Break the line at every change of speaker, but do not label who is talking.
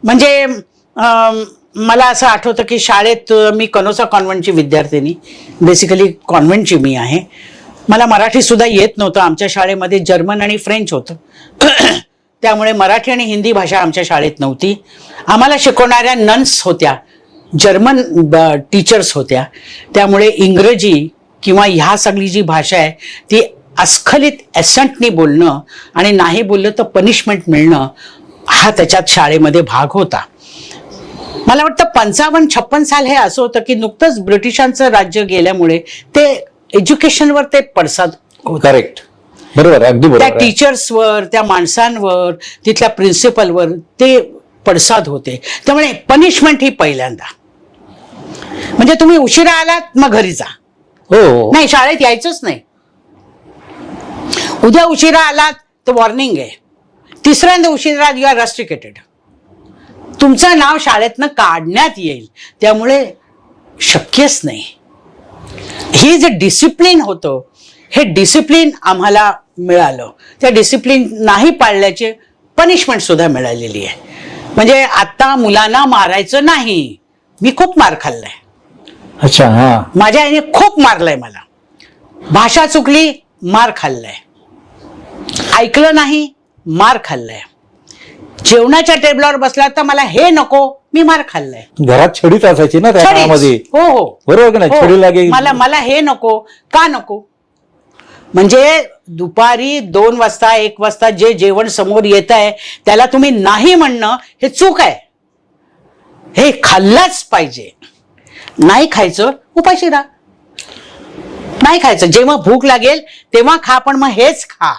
म्हणजे मला असं आठवतं की शाळेत मी कनोसा कॉन्व्हेंटची विद्यार्थिनी, बेसिकली कॉन्व्हेंटची मी आहे. मला मराठी सुद्धा येत नव्हतं. आमच्या शाळेमध्ये जर्मन आणि फ्रेंच होतं. त्यामुळे मराठी आणि हिंदी भाषा आमच्या शाळेत नव्हती. आम्हाला शिकवणाऱ्या नन्स होत्या, जर्मन टीचर्स होत्या. त्यामुळे इंग्रजी किंवा ह्या सगळी जी भाषा आहे ती अस्खलित ॲसेंटनी बोलणं आणि नाही बोललं तर पनिशमेंट मिळणं हा त्याच्यात शाळेमध्ये भाग होता. मला वाटतं 55-56 साल हे असं होतं की नुकतंच ब्रिटिशांचं राज्य गेल्यामुळे ते एज्युकेशनवर ते पडसाद होता.
करेक्ट, बरोबर, अगदी बरोबर.
त्या टीचर्सवर, त्या माणसांवर, तिथल्या प्रिन्सिपलवर ते पडसाद होते. त्यामुळे पनिशमेंट ही पहिल्यांदा. म्हणजे तुम्ही उशिरा आलात मग घरी जा,
हो,
नाही शाळेत यायचंच नाही. उद्या उशिरा आलात तर वॉर्निंग आहे. तिसऱ्यांदा उशिरा यू आर रस्टिकेटेड. तुमचं नाव शाळेतनं काढण्यात येईल. त्यामुळे शक्यच नाही. हे जे डिसिप्लिन होतं, हे डिसिप्लिन आम्हाला मिळालं. त्या डिसिप्लिन नाही पाळल्याचे पनिशमेंट सुद्धा मिळालेली आहे. म्हणजे आता मुलांना मारायचं नाही. मी खूप मार खाल्लाय.
अच्छा, हा.
माझ्या आईने खूप मारलंय मला. भाषा चुकली, मार खाल्लाय. ऐकलं नाही, मार खाल्लाय. जेवणाच्या टेबलावर बसला तर मला हे नको, मी मार खाल्लाय.
घरात छडीच असायची ना त्या काळामध्ये.
हो हो,
बरोबर की नाही? छडी लागे.
मला हे नको, का नको. म्हणजे दुपारी 2 वाजता 1 वाजता जे जेवण समोर येत आहे त्याला तुम्ही नाही म्हणणं हे चूक आहे. हे खाल्लंच पाहिजे. नाही खायचं, उपाशी राहा. नाही खायचं, जेव्हा भूक लागेल तेव्हा खा, पण मग हेच खा.